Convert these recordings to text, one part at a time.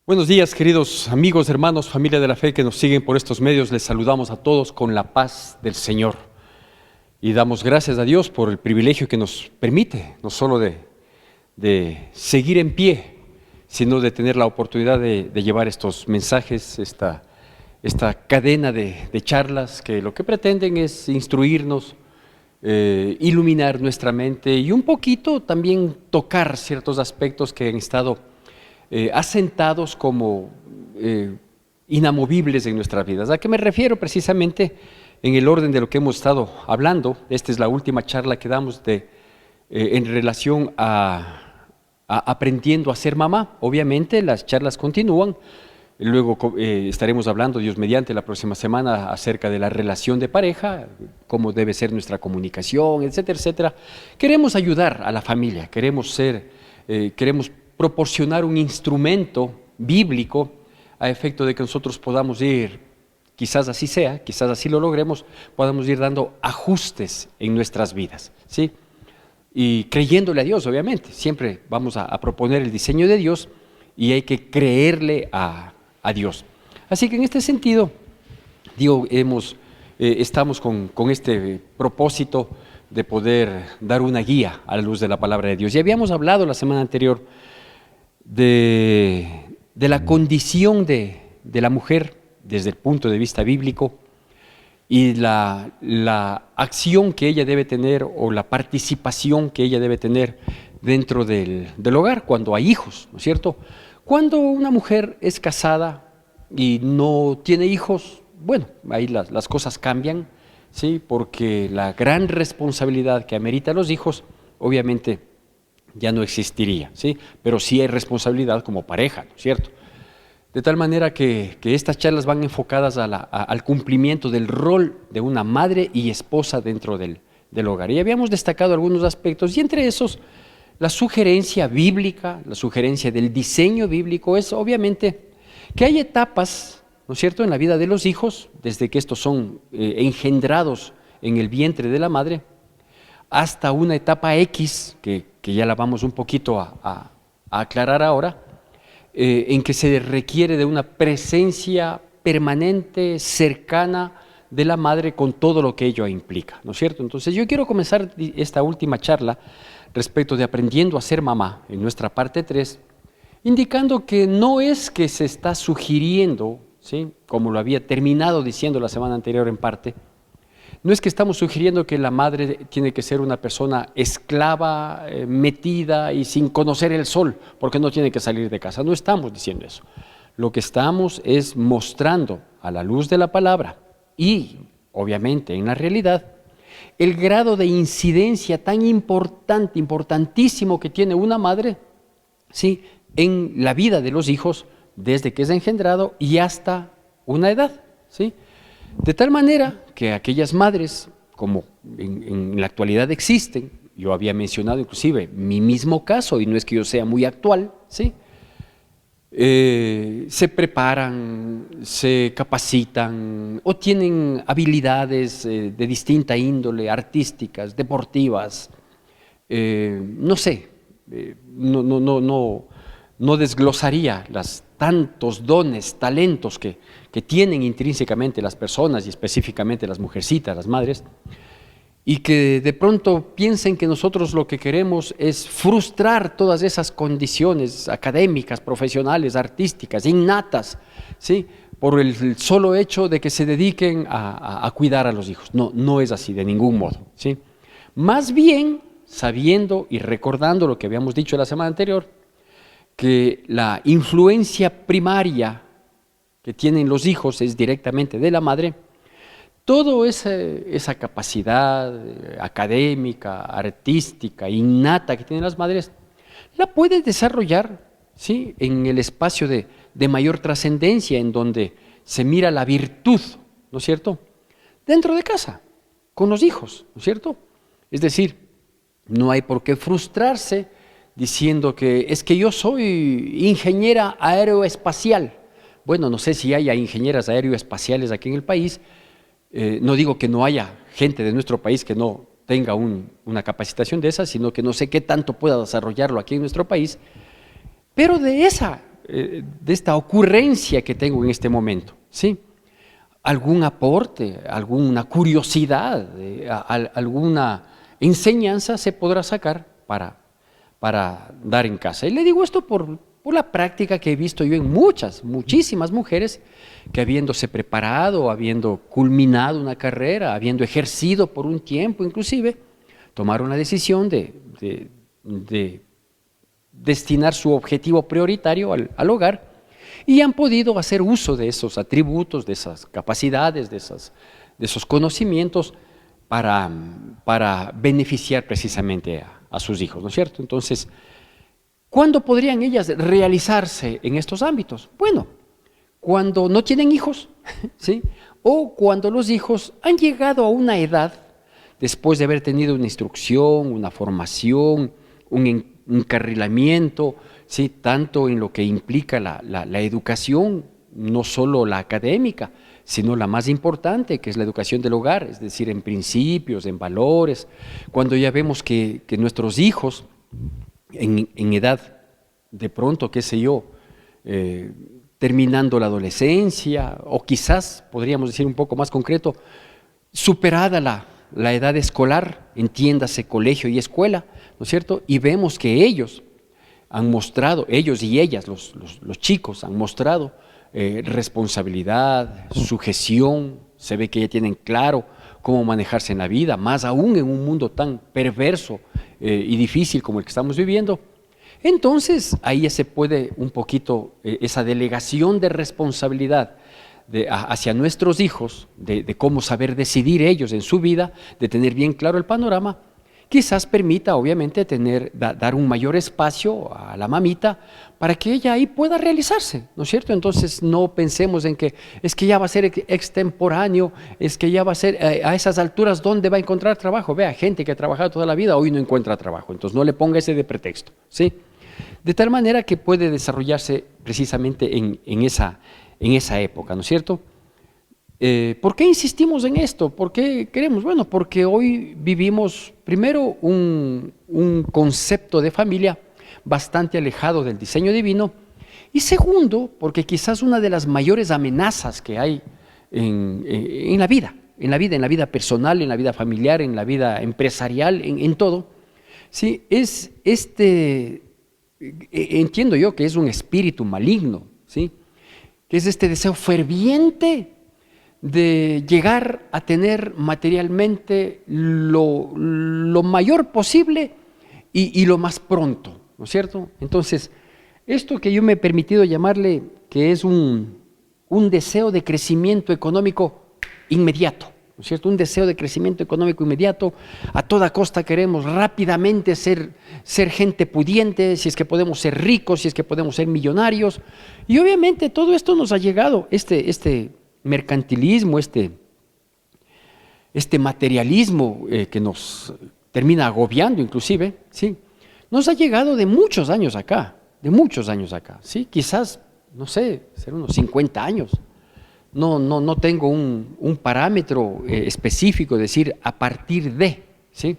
Buenos días, queridos amigos, hermanos, familia de la fe que nos siguen por estos medios. Les saludamos a todos con la paz del Señor. Y damos gracias a Dios por el privilegio que nos permite, no solo de seguir en pie, sino de tener la oportunidad de llevar estos mensajes, esta cadena de charlas que lo que pretenden es instruirnos, iluminar nuestra mente y un poquito también tocar ciertos aspectos que han estado asentados como inamovibles en nuestras vidas. ¿A qué me refiero? Precisamente en el orden de lo que hemos estado hablando. Esta es la última charla que damos en relación a aprendiendo a ser mamá. Obviamente las charlas continúan. Luego estaremos hablando, Dios mediante, la próxima semana acerca de la relación de pareja, cómo debe ser nuestra comunicación, etcétera, etcétera. Queremos ayudar a la familia, queremos proporcionar un instrumento bíblico a efecto de que nosotros podamos ir, quizás así sea, quizás así lo logremos, podamos ir dando ajustes en nuestras vidas, ¿sí? Y creyéndole a Dios, obviamente. Siempre vamos a proponer el diseño de Dios y hay que creerle a Dios. Así que en este sentido, digo, estamos con este propósito de poder dar una guía a la luz de la palabra de Dios. Y habíamos hablado la semana anterior de la condición de la mujer desde el punto de vista bíblico y la acción que ella debe tener o la participación que ella debe tener dentro del hogar cuando hay hijos, ¿no es cierto? Cuando una mujer es casada y no tiene hijos, bueno, ahí las cosas cambian, ¿sí? Porque la gran responsabilidad que amerita los hijos, obviamente, ya no existiría, ¿sí? Pero sí hay responsabilidad como pareja, ¿no es cierto? De tal manera que estas charlas van enfocadas al cumplimiento del rol de una madre y esposa dentro del hogar. Y habíamos destacado algunos aspectos, y entre esos, la sugerencia bíblica, la sugerencia del diseño bíblico es obviamente que hay etapas, ¿no es cierto?, en la vida de los hijos, desde que estos son engendrados en el vientre de la madre, hasta una etapa X, que ya la vamos un poquito a aclarar ahora, en que se requiere de una presencia permanente, cercana de la madre con todo lo que ello implica, ¿no es cierto? Entonces yo quiero comenzar esta última charla respecto de aprendiendo a ser mamá, en nuestra parte 3, indicando que no es que se está sugiriendo, ¿sí?, como lo había terminado diciendo la semana anterior en parte, no es que estamos sugiriendo que la madre tiene que ser una persona esclava, metida y sin conocer el sol, porque no tiene que salir de casa. No estamos diciendo eso. Lo que estamos es mostrando a la luz de la palabra y, obviamente, en la realidad, el grado de incidencia tan importante, importantísimo que tiene una madre, ¿sí?, en la vida de los hijos desde que es engendrado y hasta una edad, ¿sí? De tal manera que aquellas madres, como en la actualidad existen, yo había mencionado inclusive mi mismo caso, y no es que yo sea muy actual, ¿sí?, se preparan, se capacitan o tienen habilidades de distinta índole, artísticas, deportivas, no sé, no desglosaría los tantos dones, talentos que tienen intrínsecamente las personas y específicamente las mujercitas, las madres, y que de pronto piensen que nosotros lo que queremos es frustrar todas esas condiciones académicas, profesionales, artísticas, innatas, ¿sí?, por el solo hecho de que se dediquen a cuidar a los hijos. No es así de ningún modo, ¿sí? Más bien, sabiendo y recordando lo que habíamos dicho la semana anterior, que la influencia primaria que tienen los hijos es directamente de la madre, toda esa capacidad académica, artística, innata que tienen las madres, la puedes desarrollar, ¿sí?, en el espacio de mayor trascendencia, en donde se mira la virtud, ¿no es cierto?, dentro de casa, con los hijos, ¿no es cierto? Es decir, no hay por qué frustrarse diciendo que es que yo soy ingeniera aeroespacial. Bueno, no sé si haya ingenieras aeroespaciales aquí en el país. No digo que no haya gente de nuestro país que no tenga una capacitación de esa, sino que no sé qué tanto pueda desarrollarlo aquí en nuestro país, pero de esta ocurrencia que tengo en este momento, ¿sí? Algún aporte, alguna curiosidad, alguna enseñanza se podrá sacar para dar en casa. Y le digo esto por la práctica que he visto yo en muchísimas mujeres que habiéndose preparado, habiendo culminado una carrera, habiendo ejercido por un tiempo inclusive, tomaron la decisión de destinar su objetivo prioritario al hogar y han podido hacer uso de esos atributos, de esas capacidades, de esos conocimientos para beneficiar precisamente a sus hijos, ¿no es cierto? Entonces, ¿cuándo podrían ellas realizarse en estos ámbitos? Bueno, cuando no tienen hijos, ¿sí? O cuando los hijos han llegado a una edad, después de haber tenido una instrucción, una formación, un encarrilamiento, ¿sí? Tanto en lo que implica la educación, no solo la académica, sino la más importante, que es la educación del hogar, es decir, en principios, en valores, cuando ya vemos que nuestros hijos en edad, de pronto, qué sé yo, terminando la adolescencia, o quizás, podríamos decir un poco más concreto, superada la edad escolar, entiéndase colegio y escuela, ¿no es cierto? Y vemos que ellos han mostrado, ellos y ellas, los chicos, han mostrado responsabilidad, sujeción, se ve que ya tienen claro cómo manejarse en la vida, más aún en un mundo tan perverso y difícil como el que estamos viviendo. Entonces, ahí ya se puede un poquito esa delegación de responsabilidad hacia nuestros hijos, de cómo saber decidir ellos en su vida, de tener bien claro el panorama, quizás permita obviamente dar un mayor espacio a la mamita para que ella ahí pueda realizarse, ¿no es cierto? Entonces no pensemos en que es que ya va a ser extemporáneo, es que ya va a ser a esas alturas ¿dónde va a encontrar trabajo? Vea, gente que ha trabajado toda la vida hoy no encuentra trabajo, entonces no le ponga ese de pretexto, ¿sí? De tal manera que puede desarrollarse precisamente en esa época, ¿no es cierto? ¿Por qué insistimos en esto? ¿Por qué queremos? Bueno, porque hoy vivimos primero un concepto de familia bastante alejado del diseño divino y segundo, porque quizás una de las mayores amenazas que hay en la vida personal, en la vida familiar, en la vida empresarial, en todo, ¿sí? Es entiendo yo que es un espíritu maligno, ¿sí? Que es este deseo ferviente de llegar a tener materialmente lo mayor posible y lo más pronto, ¿no es cierto? Entonces, esto que yo me he permitido llamarle que es un deseo de crecimiento económico inmediato, ¿no es cierto? Un deseo de crecimiento económico inmediato, a toda costa queremos rápidamente ser gente pudiente, si es que podemos ser ricos, si es que podemos ser millonarios, y obviamente todo esto nos ha llegado, este mercantilismo, este materialismo que nos termina agobiando inclusive, ¿sí? Nos ha llegado de muchos años acá, ¿sí? Quizás, no sé, ser unos 50 años. No tengo un parámetro específico, decir a partir de, ¿sí?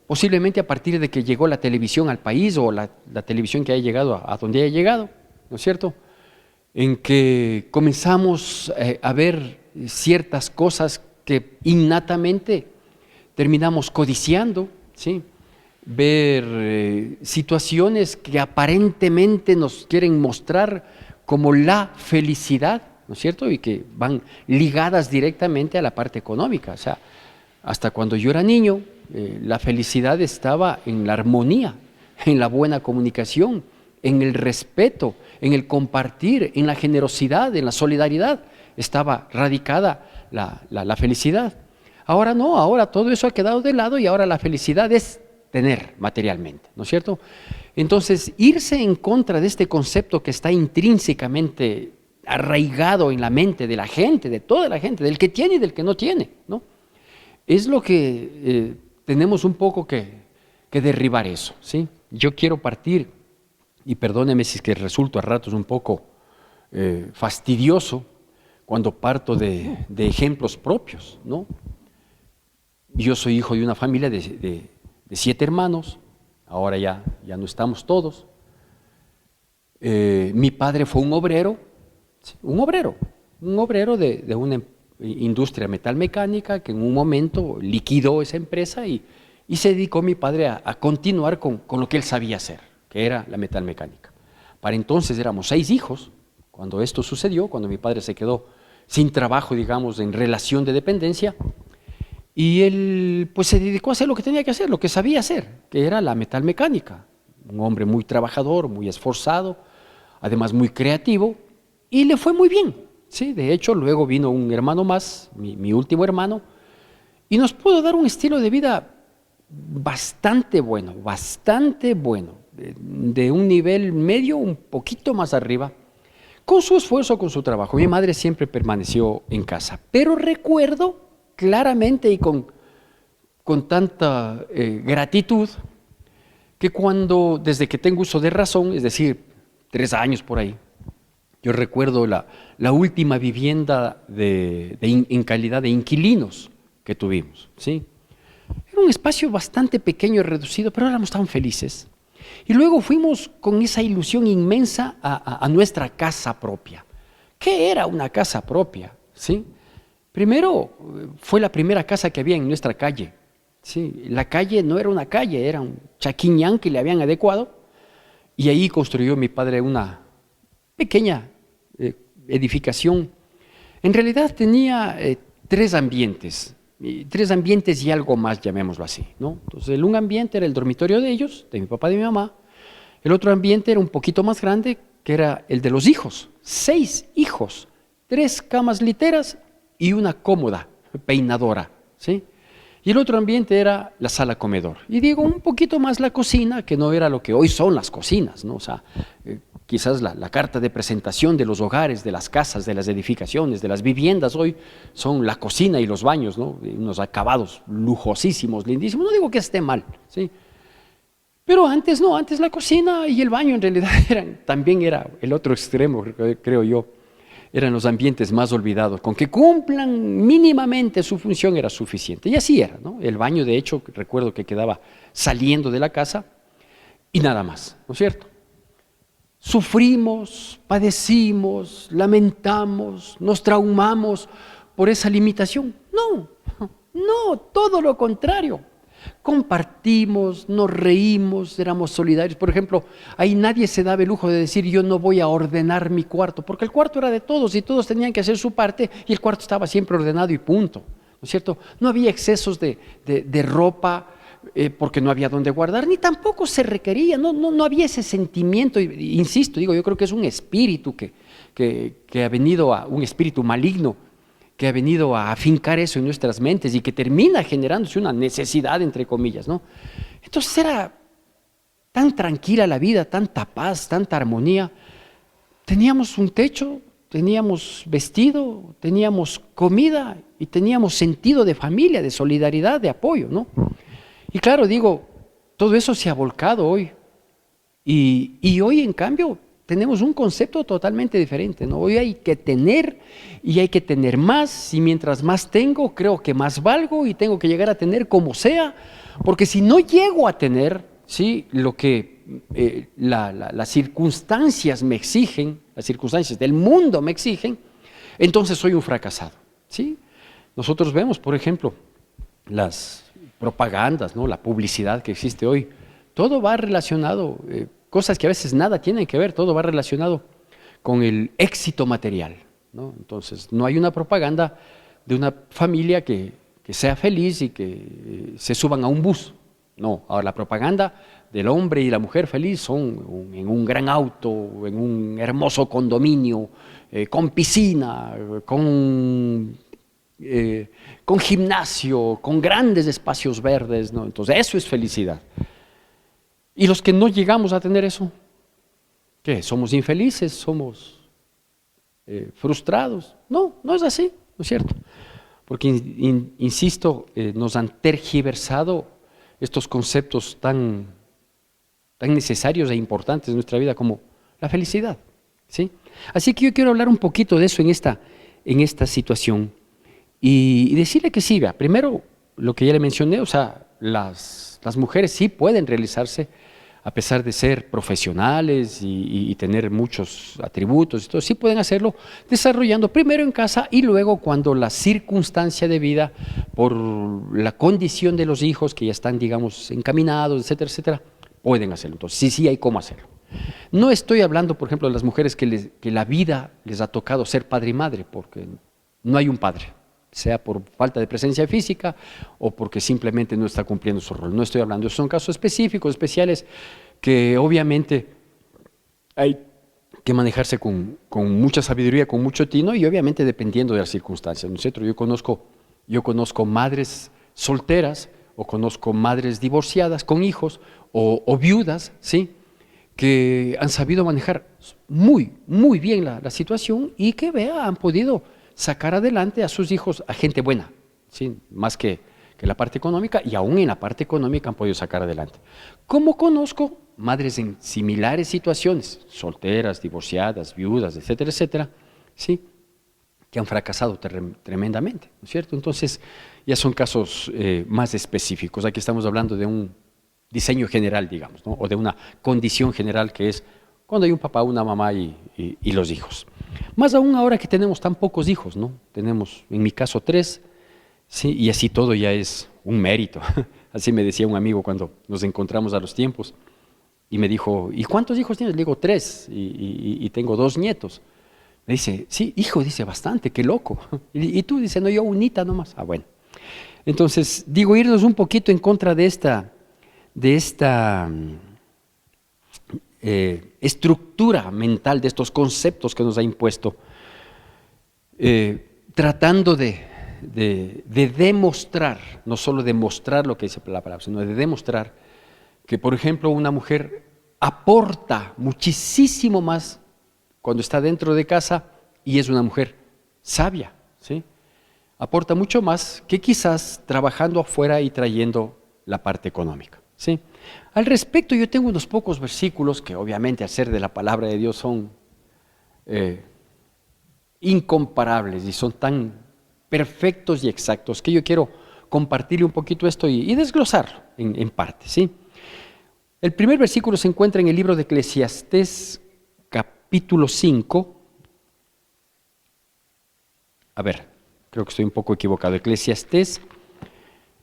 Posiblemente a partir de que llegó la televisión al país o la televisión que haya llegado a donde haya llegado, ¿no es cierto? En que comenzamos a ver ciertas cosas que innatamente terminamos codiciando, ¿sí? Ver situaciones que aparentemente nos quieren mostrar como la felicidad, ¿no es cierto? Y que van ligadas directamente a la parte económica. O sea, hasta cuando yo era niño, la felicidad estaba en la armonía, en la buena comunicación, en el respeto, en el compartir, en la generosidad, en la solidaridad, estaba radicada la felicidad. Ahora no, ahora todo eso ha quedado de lado y ahora la felicidad es tener materialmente, ¿no es cierto? Entonces, irse en contra de este concepto que está intrínsecamente arraigado en la mente de la gente, de toda la gente, del que tiene y del que no tiene, ¿no? Es lo que tenemos un poco que derribar eso, ¿sí? Yo quiero partir, y perdóneme si es que resulto a ratos un poco fastidioso cuando parto de ejemplos propios, ¿no? Yo soy hijo de una familia de 7 hermanos, ahora ya no estamos todos. Mi padre fue un obrero, ¿sí? Un obrero de una industria metalmecánica que en un momento liquidó esa empresa y se dedicó mi padre a continuar con lo que él sabía hacer, que era la metalmecánica. Para entonces éramos 6 hijos, cuando esto sucedió, cuando mi padre se quedó sin trabajo, digamos, en relación de dependencia, y él pues se dedicó a hacer lo que tenía que hacer, lo que sabía hacer, que era la metalmecánica. Un hombre muy trabajador, muy esforzado, además muy creativo, y le fue muy bien. Sí, de hecho, luego vino un hermano más, mi último hermano, y nos pudo dar un estilo de vida bastante bueno, de un nivel medio, un poquito más arriba, con su esfuerzo, con su trabajo. Mi madre siempre permaneció en casa, pero recuerdo claramente y con tanta gratitud que desde que tengo uso de razón, es decir, 3 años por ahí, yo recuerdo la última vivienda en calidad de inquilinos que tuvimos, ¿sí? Era un espacio bastante pequeño y reducido, pero éramos tan felices. Y luego fuimos con esa ilusión inmensa a nuestra casa propia. ¿Qué era una casa propia? ¿Sí? Primero, fue la primera casa que había en nuestra calle. ¿Sí? La calle no era una calle, era un chaquiñán que le habían adecuado. Y ahí construyó mi padre una pequeña edificación. En realidad tenía 3 ambientes. 3 ambientes y algo más, llamémoslo así, ¿no? Entonces, un ambiente era el dormitorio de ellos, de mi papá y de mi mamá. El otro ambiente era un poquito más grande, que era el de los hijos. 6 hijos, 3 camas literas y una cómoda peinadora, ¿sí? Y el otro ambiente era la sala comedor. Y digo, un poquito más la cocina, que no era lo que hoy son las cocinas, ¿no? O sea, quizás la carta de presentación de los hogares, de las casas, de las edificaciones, de las viviendas hoy son la cocina y los baños, ¿no? Unos acabados lujosísimos, lindísimos. No digo que esté mal, ¿sí? Pero antes no, antes la cocina y el baño en realidad también era el otro extremo, creo yo. Eran los ambientes más olvidados. Con que cumplan mínimamente su función era suficiente. Y así era, ¿no? El baño, de hecho, recuerdo que quedaba saliendo de la casa y nada más, ¿no es cierto? Sufrimos, padecimos, lamentamos, nos traumamos por esa limitación. No, todo lo contrario. Compartimos, nos reímos, éramos solidarios. Por ejemplo, ahí nadie se daba el lujo de decir yo no voy a ordenar mi cuarto, porque el cuarto era de todos y todos tenían que hacer su parte y el cuarto estaba siempre ordenado y punto, ¿no es cierto? No había excesos de ropa porque no había dónde guardar, ni tampoco se requería, no había ese sentimiento, insisto, yo creo que es un espíritu que ha venido un espíritu maligno, que ha venido a afincar eso en nuestras mentes y que termina generándose una necesidad, entre comillas, ¿no? Entonces era tan tranquila la vida, tanta paz, tanta armonía. Teníamos un techo, teníamos vestido, teníamos comida y teníamos sentido de familia, de solidaridad, de apoyo, ¿no? Y claro, todo eso se ha volcado hoy. Y hoy, en cambio, tenemos un concepto totalmente diferente, ¿no? Hoy hay que tener y hay que tener más, y mientras más tengo, creo que más valgo y tengo que llegar a tener como sea, porque si no llego a tener, ¿sí?, lo que las circunstancias me exigen, las circunstancias del mundo me exigen, entonces soy un fracasado, ¿sí? Nosotros vemos, por ejemplo, las propagandas, ¿no?, la publicidad que existe hoy, todo va relacionado, cosas que a veces nada tienen que ver, todo va relacionado con el éxito material, ¿no? Entonces, no hay una propaganda de una familia que sea feliz y que se suban a un bus. No, ahora la propaganda del hombre y la mujer feliz son en un gran auto, en un hermoso condominio, con piscina, con gimnasio, con grandes espacios verdes, ¿no? Entonces, eso es felicidad. Y los que no llegamos a tener eso, ¿qué? ¿Somos infelices? ¿Somos frustrados? No es así, ¿no es cierto? Porque, insisto, nos han tergiversado estos conceptos tan necesarios e importantes en nuestra vida como la felicidad, ¿sí? Así que yo quiero hablar un poquito de eso en esta situación y decirle que sí, vea, primero lo que ya le mencioné, o sea, las mujeres sí pueden realizarse a pesar de ser profesionales y tener muchos atributos, y todo, sí pueden hacerlo desarrollando primero en casa y luego cuando la circunstancia de vida, por la condición de los hijos que ya están, digamos, encaminados, etcétera, etcétera, pueden hacerlo. Entonces, sí, sí hay cómo hacerlo. No estoy hablando, por ejemplo, de las mujeres que la vida les ha tocado ser padre y madre, porque no hay un padre, sea por falta de presencia física o porque simplemente no está cumpliendo su rol. No estoy hablando, son casos específicos, especiales, que obviamente hay que manejarse con mucha sabiduría, con mucho tino y obviamente dependiendo de las circunstancias, ¿no es cierto? Yo conozco madres solteras o conozco madres divorciadas con hijos o viudas, ¿sí?, que han sabido manejar muy, muy bien la situación y que han podido sacar adelante a sus hijos, a gente buena, ¿sí?, más que la parte económica, y aún en la parte económica han podido sacar adelante. Como conozco madres en similares situaciones, solteras, divorciadas, viudas, etcétera, etcétera, ¿sí?, que han fracasado tremendamente, ¿no es cierto? Entonces, ya son casos más específicos. Aquí estamos hablando de un diseño general, digamos, ¿no?, o de una condición general que es cuando hay un papá, una mamá y los hijos. Más aún ahora que tenemos tan pocos hijos, ¿no? Tenemos, en mi caso, 3, ¿sí?, y así todo ya es un mérito. Así me decía un amigo cuando nos encontramos a los tiempos y me dijo, ¿y cuántos hijos tienes? Le digo, 3 y tengo 2 nietos. Me dice, sí, hijo, dice, bastante, qué loco. Y tú, dice, no, yo unita nomás. Ah, bueno. Entonces, digo, irnos un poquito en contra de esta estructura mental, de estos conceptos que nos ha impuesto, tratando de demostrar, no solo demostrar lo que dice la palabra, sino de demostrar que, por ejemplo, una mujer aporta muchísimo más cuando está dentro de casa y es una mujer sabia, ¿sí?, aporta mucho más que quizás trabajando afuera y trayendo la parte económica, ¿sí? Al respecto, yo tengo unos pocos versículos que obviamente al ser de la palabra de Dios son incomparables y son tan perfectos y exactos que yo quiero compartirle un poquito esto y desglosarlo en parte, ¿sí? El primer versículo se encuentra en el libro de Eclesiastés, capítulo 5. A ver, creo que estoy un poco equivocado. Eclesiastés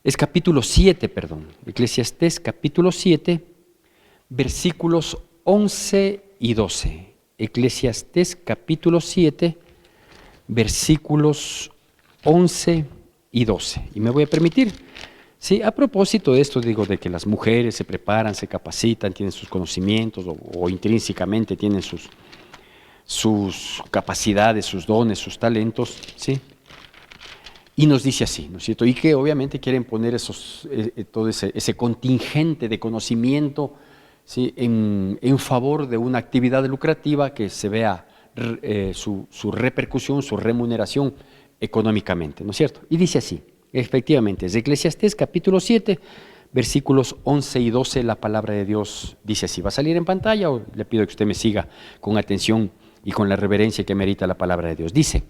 es capítulo 7, perdón. Eclesiastés capítulo 7, versículos 11 y 12. Eclesiastés capítulo 7, versículos 11 y 12. Y me voy a permitir, sí, a propósito de esto, digo, de que las mujeres se preparan, se capacitan, tienen sus conocimientos o intrínsecamente tienen sus capacidades, sus dones, sus talentos, ¿sí? Y nos dice así, ¿no es cierto? Y que obviamente quieren poner todo ese contingente de conocimiento, ¿sí?, en favor de una actividad lucrativa que se vea su repercusión, su remuneración económicamente, ¿no es cierto? Y dice así, efectivamente, es Eclesiastés capítulo 7, versículos 11 y 12, la palabra de Dios dice así. ¿Va a salir en pantalla o le pido que usted me siga con atención y con la reverencia que merita la palabra de Dios? Dice,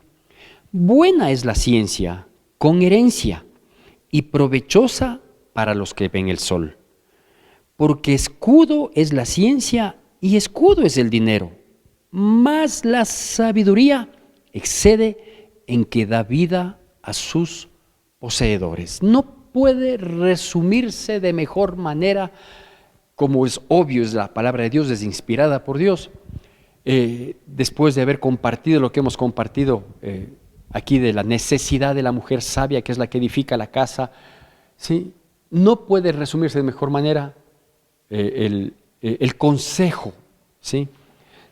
buena es la ciencia con herencia y provechosa para los que ven el sol, porque escudo es la ciencia y escudo es el dinero, mas la sabiduría excede en que da vida a sus poseedores. No puede resumirse de mejor manera, como es obvio, es la palabra de Dios, es inspirada por Dios. Después de haber compartido lo que hemos compartido aquí de la necesidad de la mujer sabia, que es la que edifica la casa, ¿sí?, no puede resumirse de mejor manera el consejo, ¿sí?,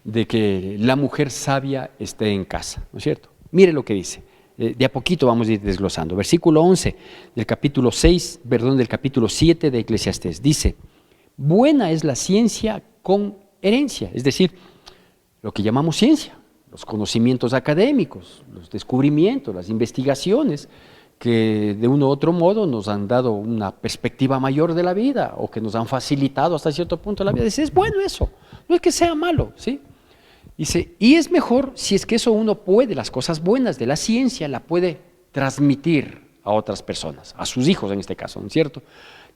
de que la mujer sabia esté en casa, ¿no es cierto? Mire lo que dice, de a poquito vamos a ir desglosando. Versículo 11 del capítulo 7 de Eclesiastés, dice, buena es la ciencia con herencia, es decir, lo que llamamos ciencia, los conocimientos académicos, los descubrimientos, las investigaciones que de uno u otro modo nos han dado una perspectiva mayor de la vida o que nos han facilitado hasta cierto punto la vida. Dice, es bueno eso, no es que sea malo, ¿sí? Dice, y es mejor si es que eso uno puede, las cosas buenas de la ciencia la puede transmitir a otras personas, a sus hijos en este caso, ¿no es cierto?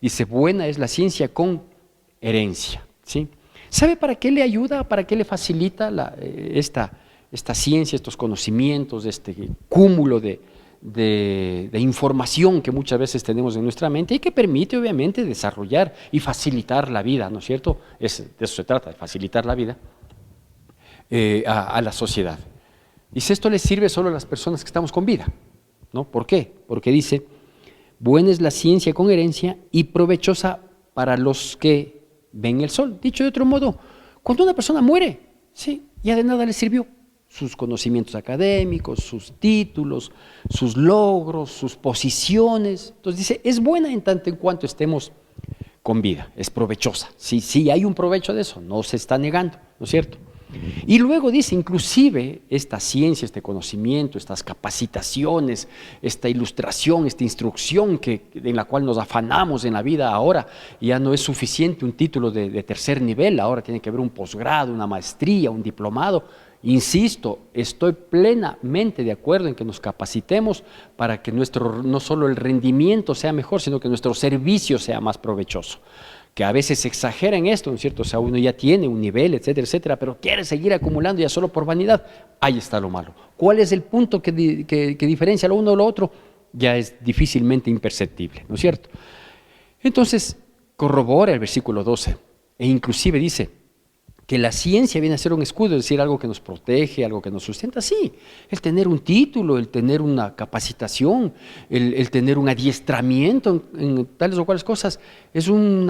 Dice, buena es la ciencia con herencia, ¿sí? ¿Sabe para qué le ayuda, para qué le facilita esta ciencia, estos conocimientos, este cúmulo de información que muchas veces tenemos en nuestra mente y que permite obviamente desarrollar y facilitar la vida, ¿no es cierto? De eso se trata, de facilitar la vida a la sociedad. Dice, esto le sirve solo a las personas que estamos con vida, ¿no? ¿Por qué? Porque dice, buena es la ciencia con herencia y provechosa para los que ven el sol. Dicho de otro modo, cuando una persona muere, sí, ya de nada le sirvió sus conocimientos académicos, sus títulos, sus logros, sus posiciones. Entonces dice, es buena en tanto en cuanto estemos con vida, es provechosa. Sí, sí, hay un provecho de eso, no se está negando, ¿no es cierto? Y luego dice, inclusive esta ciencia, este conocimiento, estas capacitaciones, esta ilustración, esta instrucción en la cual nos afanamos en la vida ahora, ya no es suficiente un título de tercer nivel, ahora tiene que haber un posgrado, una maestría, un diplomado. Insisto, estoy plenamente de acuerdo en que nos capacitemos para que no solo el rendimiento sea mejor, sino que nuestro servicio sea más provechoso. Que a veces se exagera en esto, ¿no es cierto? O sea, uno ya tiene un nivel, etcétera, etcétera, pero quiere seguir acumulando ya solo por vanidad. Ahí está lo malo. ¿Cuál es el punto que diferencia lo uno de lo otro? Ya es difícilmente imperceptible, ¿no es cierto? Entonces, corrobora el versículo 12 e inclusive dice que la ciencia viene a ser un escudo, es decir, algo que nos protege, algo que nos sustenta. Sí, el tener un título, el tener una capacitación, el tener un adiestramiento en tales o cuales cosas, es un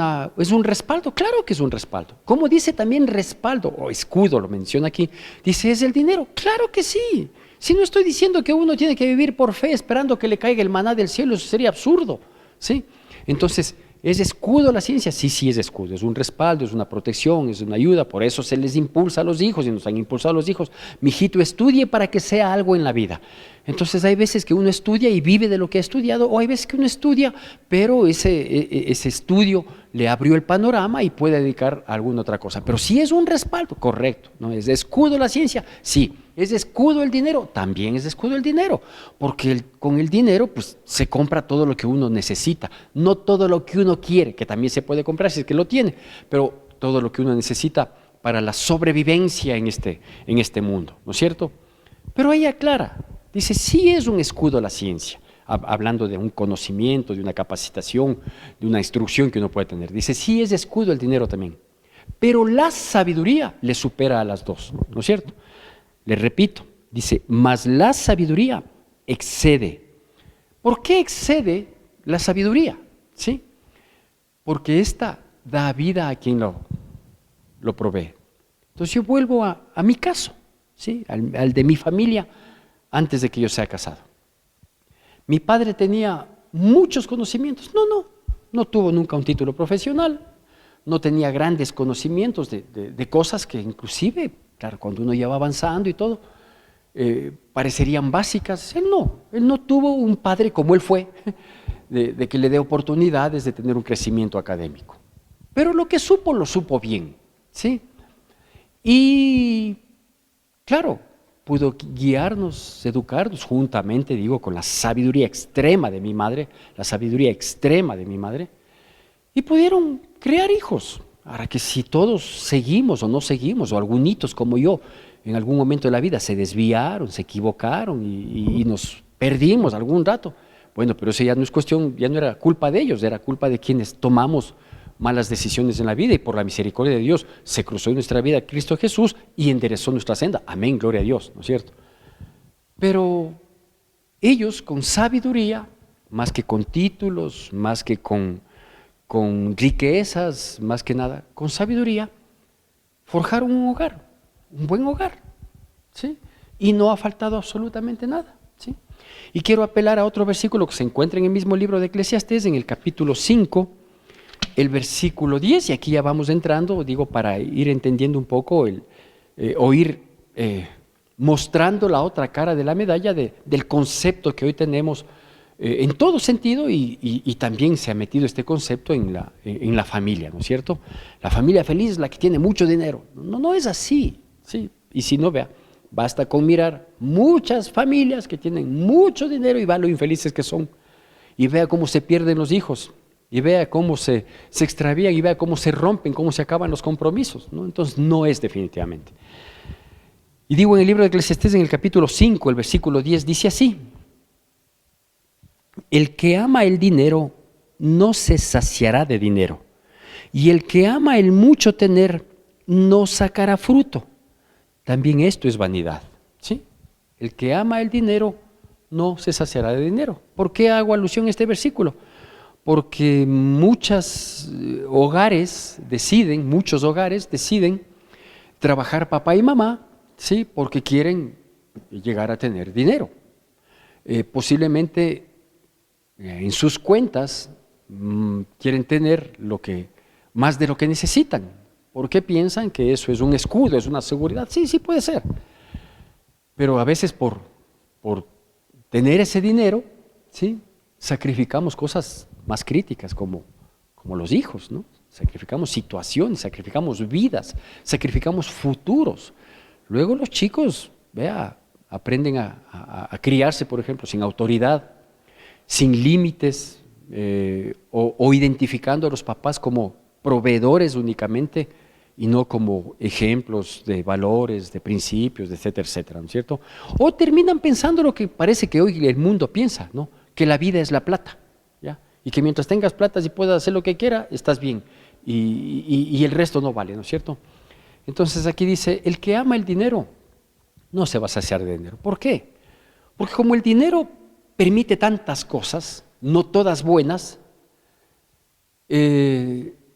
respaldo, claro que es un respaldo. Como dice también respaldo, o escudo lo menciona aquí, dice, es el dinero, claro que sí. Si no estoy diciendo que uno tiene que vivir por fe esperando que le caiga el maná del cielo, eso sería absurdo, ¿sí? Entonces, ¿es escudo la ciencia? Sí, sí es escudo, es un respaldo, es una protección, es una ayuda, por eso se les impulsa a los hijos y nos han impulsado a los hijos. Mijito, estudie para que sea algo en la vida. Entonces hay veces que uno estudia y vive de lo que ha estudiado, o hay veces que uno estudia, pero ese estudio le abrió el panorama y puede dedicar a alguna otra cosa. Pero sí es un respaldo, correcto, ¿no? ¿Es escudo la ciencia? Sí. ¿Es escudo el dinero? También es escudo el dinero, porque con el dinero pues, se compra todo lo que uno necesita, no todo lo que uno quiere, que también se puede comprar si es que lo tiene, pero todo lo que uno necesita para la sobrevivencia en este mundo, ¿no es cierto? Pero ella aclara, dice, sí es un escudo la ciencia, hablando de un conocimiento, de una capacitación, de una instrucción que uno puede tener. Dice, sí es escudo el dinero también, pero la sabiduría le supera a las dos, ¿no es cierto? Le repito, dice, mas la sabiduría excede. ¿Por qué excede la sabiduría? ¿Sí? Porque esta da vida a quien lo provee. Entonces yo vuelvo a mi caso, ¿sí? Al de mi familia antes de que yo sea casado. Mi padre tenía muchos conocimientos. No tuvo nunca un título profesional, no tenía grandes conocimientos de cosas que inclusive, claro, cuando uno ya va avanzando y todo, parecerían básicas. Él no tuvo un padre como él fue, de que le dé oportunidades de tener un crecimiento académico. Pero lo que supo, lo supo bien, ¿sí? Y, claro, pudo guiarnos, educarnos juntamente, digo, con la sabiduría extrema de mi madre, y pudieron crear hijos. Ahora que si todos seguimos o no seguimos, o algunitos como yo, en algún momento de la vida se desviaron, se equivocaron y nos perdimos algún rato, bueno, pero eso ya no es cuestión, ya no era culpa de ellos, era culpa de quienes tomamos malas decisiones en la vida y por la misericordia de Dios se cruzó en nuestra vida Cristo Jesús y enderezó nuestra senda. Amén, gloria a Dios, ¿no es cierto? Pero ellos con sabiduría, más que con títulos, más que con riquezas, más que nada, con sabiduría, forjaron un hogar, un buen hogar, ¿sí? Y no ha faltado absolutamente nada, ¿sí? Y quiero apelar a otro versículo que se encuentra en el mismo libro de Eclesiastés, en el capítulo 5, el versículo 10, y aquí ya vamos entrando, digo, para ir entendiendo un poco o ir mostrando la otra cara de la medalla del concepto que hoy tenemos en todo sentido y también se ha metido este concepto en la familia, ¿no es cierto? La familia feliz es la que tiene mucho dinero. No es así, ¿sí? Y si no, vea, basta con mirar muchas familias que tienen mucho dinero y va lo infelices que son. y vea cómo se pierden los hijos, y vea cómo se extravían, y vea cómo se rompen, cómo se acaban los compromisos, ¿no? Entonces no es definitivamente. Y digo en el libro de Eclesiastés, en el capítulo 5, el versículo 10, dice así: el que ama el dinero no se saciará de dinero, y el que ama el mucho tener no sacará fruto. También esto es vanidad, ¿sí? El que ama el dinero no se saciará de dinero. ¿Por qué hago alusión a este versículo? Porque muchos hogares deciden trabajar papá y mamá, ¿sí? Porque quieren llegar a tener dinero. Posiblemente en sus cuentas quieren tener más de lo que necesitan, porque piensan que eso es un escudo, es una seguridad. Sí, sí puede ser. Pero a veces por tener ese dinero, ¿sí? Sacrificamos cosas más críticas como los hijos, ¿no? Sacrificamos situaciones, sacrificamos vidas, sacrificamos futuros. Luego los chicos, aprenden a criarse, por ejemplo, sin autoridad, sin límites, o identificando a los papás como proveedores únicamente y no como ejemplos de valores, de principios, de etcétera, etcétera, ¿no es cierto? O terminan pensando lo que parece que hoy el mundo piensa, ¿no? Que la vida es la plata, ¿ya? Y que mientras tengas plata y puedas hacer lo que quieras, estás bien, y el resto no vale, ¿no es cierto? Entonces aquí dice, el que ama el dinero no se va a saciar de dinero. ¿Por qué? Porque como el dinero permite tantas cosas, no todas buenas,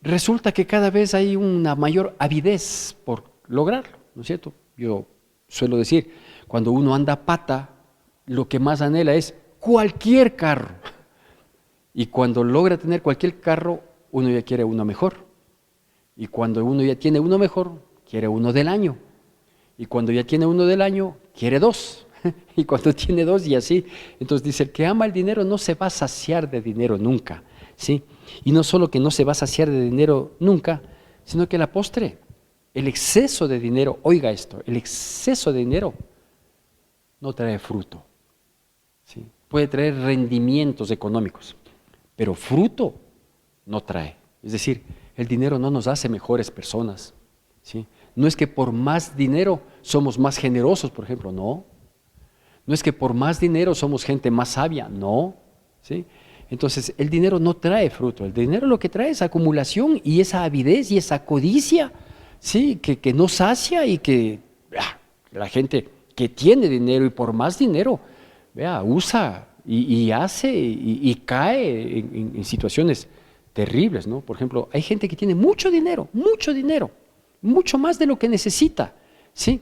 resulta que cada vez hay una mayor avidez por lograrlo, ¿no es cierto? Yo suelo decir, cuando uno anda a pata, lo que más anhela es cualquier carro. Y cuando logra tener cualquier carro, uno ya quiere uno mejor. Y cuando uno ya tiene uno mejor, quiere uno del año. Y cuando ya tiene uno del año, quiere dos. Y cuando tiene dos y así. Entonces dice, el que ama el dinero no se va a saciar de dinero nunca, ¿sí? Y no solo que no se va a saciar de dinero nunca, sino que a la postre, el exceso de dinero, oiga esto, el exceso de dinero no trae fruto, ¿sí? Puede traer rendimientos económicos, pero fruto no trae. Es decir, el dinero no nos hace mejores personas, ¿sí? No es que por más dinero somos más generosos, por ejemplo, no. No es que por más dinero somos gente más sabia, no, ¿sí? Entonces, el dinero no trae fruto. El dinero lo que trae es acumulación y esa avidez y esa codicia, ¿sí? Que no sacia y que la gente que tiene dinero y por más dinero, usa y hace y cae en situaciones terribles, ¿no? Por ejemplo, hay gente que tiene mucho dinero, mucho más de lo que necesita, ¿sí?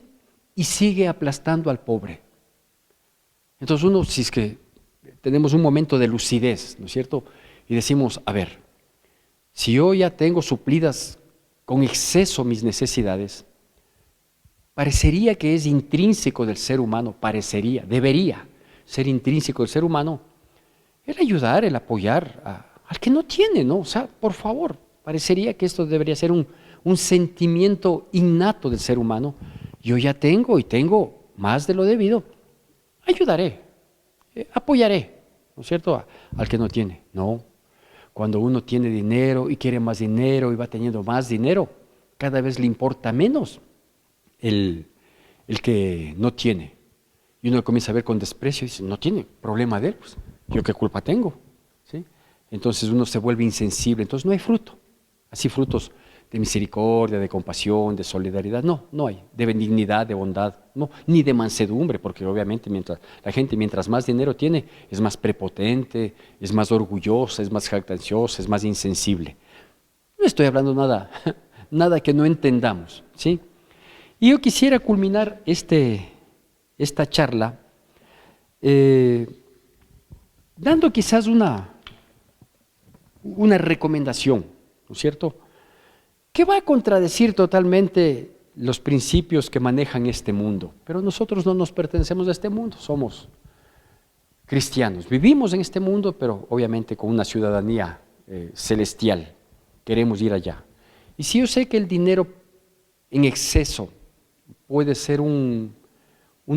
Y sigue aplastando al pobre. Entonces uno, si es que tenemos un momento de lucidez, ¿no es cierto? Y decimos, a ver, si yo ya tengo suplidas con exceso mis necesidades, parecería que es intrínseco del ser humano, debería ser intrínseco del ser humano, el ayudar, el apoyar al que no tiene, ¿no? O sea, por favor, parecería que esto debería ser un sentimiento innato del ser humano. Yo ya tengo y tengo más de lo debido. Ayudaré, apoyaré, ¿no es cierto?, al que no tiene. No, cuando uno tiene dinero y quiere más dinero y va teniendo más dinero, cada vez le importa menos el que no tiene. Y uno comienza a ver con desprecio y dice, no tiene problema de él, pues, ¿yo qué culpa tengo? ¿Sí? Entonces uno se vuelve insensible, entonces no hay fruto. Así frutos de misericordia, de compasión, de solidaridad, no hay, de benignidad, de bondad, no, ni de mansedumbre, porque obviamente la gente mientras más dinero tiene, es más prepotente, es más orgullosa, es más jactanciosa, es más insensible. No estoy hablando nada que no entendamos, ¿sí? Y yo quisiera culminar esta charla dando quizás una recomendación, ¿no es cierto?, que va a contradecir totalmente los principios que manejan este mundo. Pero nosotros no nos pertenecemos a este mundo, somos cristianos. Vivimos en este mundo, pero obviamente con una ciudadanía celestial. Queremos ir allá. Y si yo sé que el dinero en exceso puede ser un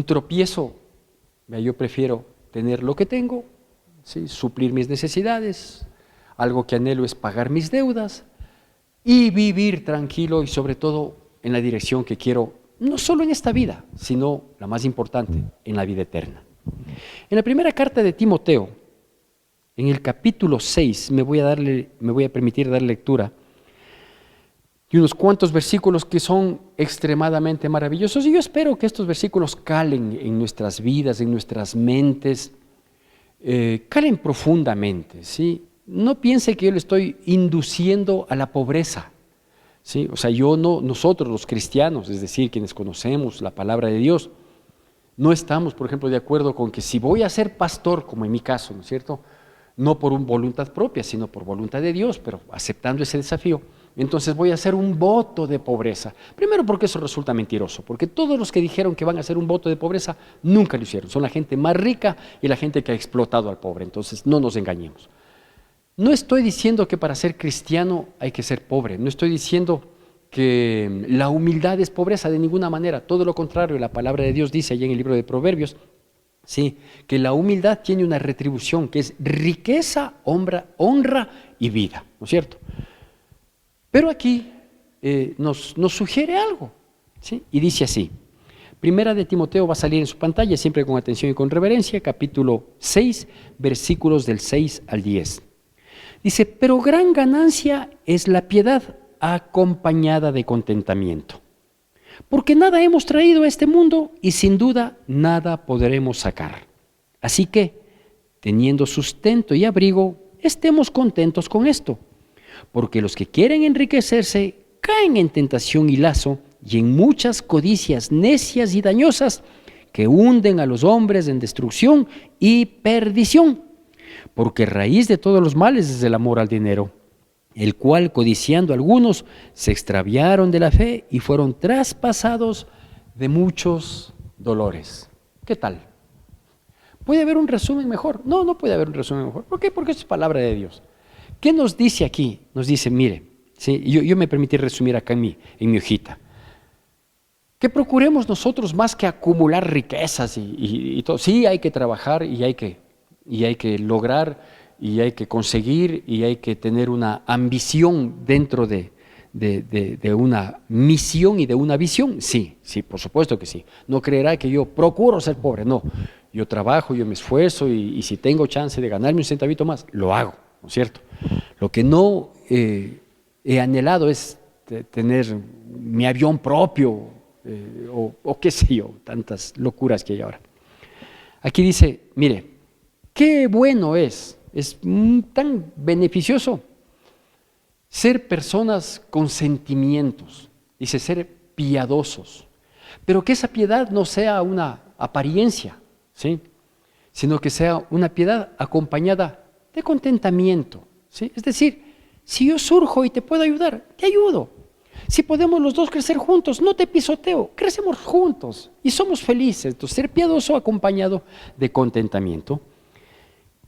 tropiezo, yo prefiero tener lo que tengo, ¿sí? Suplir mis necesidades, algo que anhelo es pagar mis deudas y vivir tranquilo y sobre todo en la dirección que quiero, no solo en esta vida, sino la más importante, en la vida eterna. En la primera carta de Timoteo, en el capítulo 6, me voy a permitir dar lectura y unos cuantos versículos que son extremadamente maravillosos, y yo espero que estos versículos calen en nuestras vidas, en nuestras mentes, calen profundamente, ¿sí? No piense que yo le estoy induciendo a la pobreza, ¿sí? O sea, nosotros los cristianos, es decir, quienes conocemos la palabra de Dios, no estamos, por ejemplo, de acuerdo con que si voy a ser pastor, como en mi caso, ¿no es cierto?, no por voluntad propia, sino por voluntad de Dios, pero aceptando ese desafío, entonces voy a hacer un voto de pobreza. Primero porque eso resulta mentiroso, porque todos los que dijeron que van a hacer un voto de pobreza nunca lo hicieron. Son la gente más rica y la gente que ha explotado al pobre, entonces no nos engañemos. No estoy diciendo que para ser cristiano hay que ser pobre, no estoy diciendo que la humildad es pobreza de ninguna manera, todo lo contrario, la palabra de Dios dice allí en el libro de Proverbios, sí, que la humildad tiene una retribución que es riqueza, honra y vida, ¿no es cierto? Pero aquí nos sugiere algo, ¿sí? Y dice así, Primera de Timoteo va a salir en su pantalla, siempre con atención y con reverencia, capítulo 6, versículos del 6 al 10. Dice, pero gran ganancia es la piedad acompañada de contentamiento, porque nada hemos traído a este mundo y sin duda nada podremos sacar. Así que, teniendo sustento y abrigo, estemos contentos con esto, porque los que quieren enriquecerse caen en tentación y lazo y en muchas codicias necias y dañosas que hunden a los hombres en destrucción y perdición, porque raíz de todos los males es el amor al dinero, el cual, codiciando algunos, se extraviaron de la fe y fueron traspasados de muchos dolores. ¿Qué tal? ¿Puede haber un resumen mejor? No, no puede haber un resumen mejor. ¿Por qué? Porque esto es palabra de Dios. ¿Qué nos dice aquí? Nos dice, mire, ¿sí? yo me permití resumir acá en mi hojita, que procuremos nosotros más que acumular riquezas y todo. Sí, hay que trabajar y hay que lograr y hay que conseguir y hay que tener una ambición dentro de una misión y de una visión. Sí, por supuesto que sí. No creerá que yo procuro ser pobre, no. Yo trabajo, yo me esfuerzo y si tengo chance de ganarme un centavito más, lo hago, ¿no es cierto? Lo que no he anhelado es tener mi avión propio o qué sé yo, tantas locuras que hay ahora. Aquí dice, mire, qué bueno es tan beneficioso ser personas con sentimientos, dice ser piadosos, pero que esa piedad no sea una apariencia, ¿sí? Sino que sea una piedad acompañada de contentamiento, ¿sí? Es decir, si yo surjo y te puedo ayudar, te ayudo. Si podemos los dos crecer juntos, no te pisoteo, crecemos juntos y somos felices. Entonces, ser piadoso acompañado de contentamiento.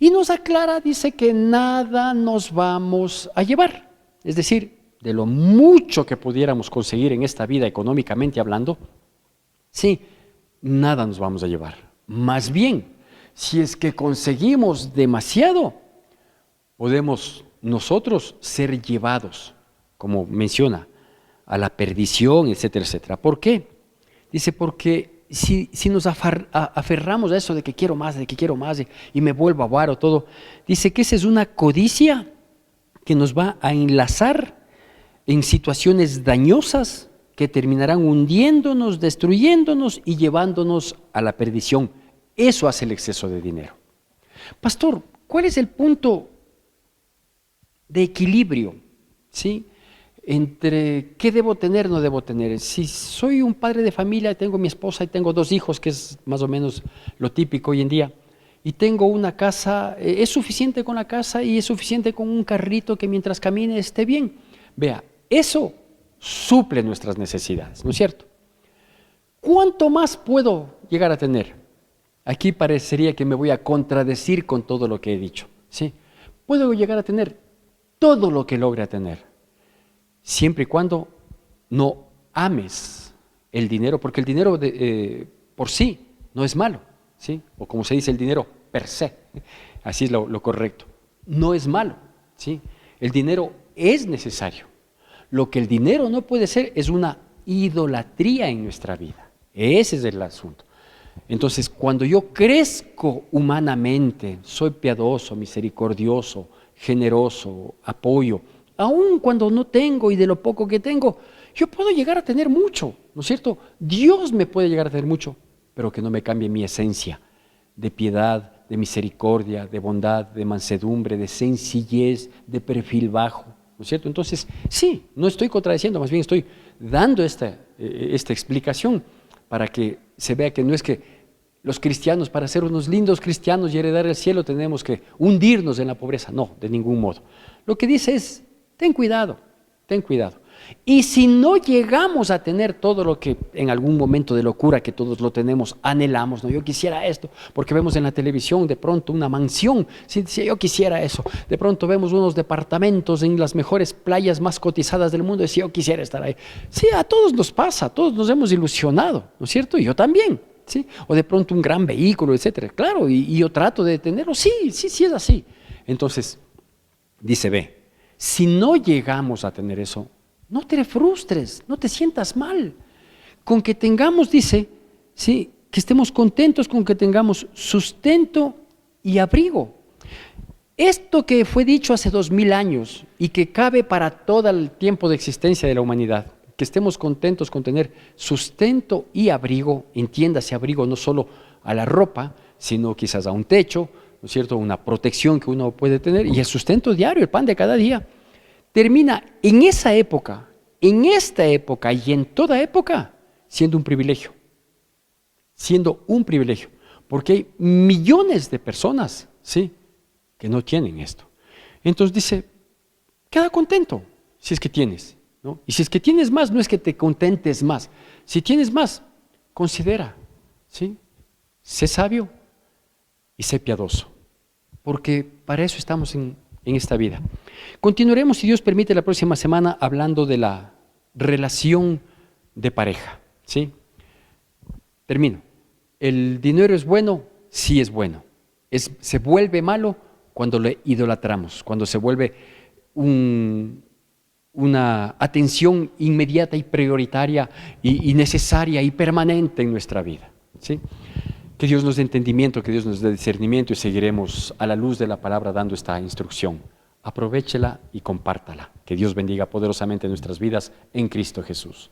Y nos aclara, dice que nada nos vamos a llevar. Es decir, de lo mucho que pudiéramos conseguir en esta vida económicamente hablando, sí, nada nos vamos a llevar. Más bien, si es que conseguimos demasiado, podemos nosotros ser llevados, como menciona, a la perdición, etcétera, etcétera. ¿Por qué? Dice, porque si nos aferramos a eso de que quiero más y me vuelvo avaro, todo, dice que esa es una codicia que nos va a enlazar en situaciones dañosas que terminarán hundiéndonos, destruyéndonos y llevándonos a la perdición. Eso hace el exceso de dinero. Pastor, ¿cuál es el punto de equilibrio? ¿Sí? Entre qué debo tener, no debo tener. Si soy un padre de familia, tengo mi esposa y tengo 2 hijos, que es más o menos lo típico hoy en día, y tengo una casa, es suficiente con la casa y es suficiente con un carrito que mientras camine esté bien. Vea, eso suple nuestras necesidades, ¿no es cierto? ¿Cuánto más puedo llegar a tener? Aquí parecería que me voy a contradecir con todo lo que he dicho, ¿sí? Puedo llegar a tener todo lo que logre tener, siempre y cuando no ames el dinero, porque el dinero por sí no es malo, ¿sí? O como se dice, el dinero per se. Así es lo correcto. No es malo, ¿sí? El dinero es necesario. Lo que el dinero no puede ser es una idolatría en nuestra vida. Ese es el asunto. Entonces, cuando yo crezco humanamente, soy piadoso, misericordioso, generoso, apoyo, aun cuando no tengo y de lo poco que tengo, yo puedo llegar a tener mucho, ¿no es cierto? Dios me puede llegar a tener mucho, pero que no me cambie mi esencia de piedad, de misericordia, de bondad, de mansedumbre, de sencillez, de perfil bajo, ¿no es cierto? Entonces, sí, no estoy contradiciendo, más bien estoy dando esta explicación para que se vea que no es que los cristianos, para ser unos lindos cristianos y heredar el cielo, tenemos que hundirnos en la pobreza. No, de ningún modo. Lo que dice es, ten cuidado, ten cuidado. Y si no llegamos a tener todo lo que en algún momento de locura que todos lo tenemos, anhelamos, ¿no? Yo quisiera esto, porque vemos en la televisión de pronto una mansión, si yo quisiera eso, de pronto vemos unos departamentos en las mejores playas más cotizadas del mundo, y si yo quisiera estar ahí. Sí, a todos nos pasa, a todos nos hemos ilusionado, ¿no es cierto? Y yo también, ¿sí? O de pronto un gran vehículo, etcétera. Claro, y yo trato de tenerlo, sí es así. Entonces, dice, ve, si no llegamos a tener eso, no te frustres, no te sientas mal. Con que tengamos, dice, sí, que estemos contentos con que tengamos sustento y abrigo. Esto que fue dicho hace 2000 años y que cabe para todo el tiempo de existencia de la humanidad, que estemos contentos con tener sustento y abrigo, entiéndase abrigo no solo a la ropa, sino quizás a un techo, ¿no es cierto?, una protección que uno puede tener y el sustento diario, el pan de cada día. Termina en esa época, en esta época y en toda época, siendo un privilegio. Siendo un privilegio. Porque hay millones de personas, ¿sí?, que no tienen esto. Entonces dice, queda contento si es que tienes, ¿no? Y si es que tienes más, no es que te contentes más. Si tienes más, considera, ¿sí? Sé sabio y sé piadoso. Porque para eso estamos en esta vida. Continuaremos, si Dios permite, la próxima semana hablando de la relación de pareja, ¿sí? Termino. ¿El dinero es bueno? Sí es bueno. Se vuelve malo cuando le idolatramos, cuando se vuelve una atención inmediata y prioritaria y necesaria y permanente en nuestra vida, ¿sí? Que Dios nos dé entendimiento, que Dios nos dé discernimiento y seguiremos a la luz de la palabra dando esta instrucción. Aprovéchela y compártala. Que Dios bendiga poderosamente nuestras vidas en Cristo Jesús.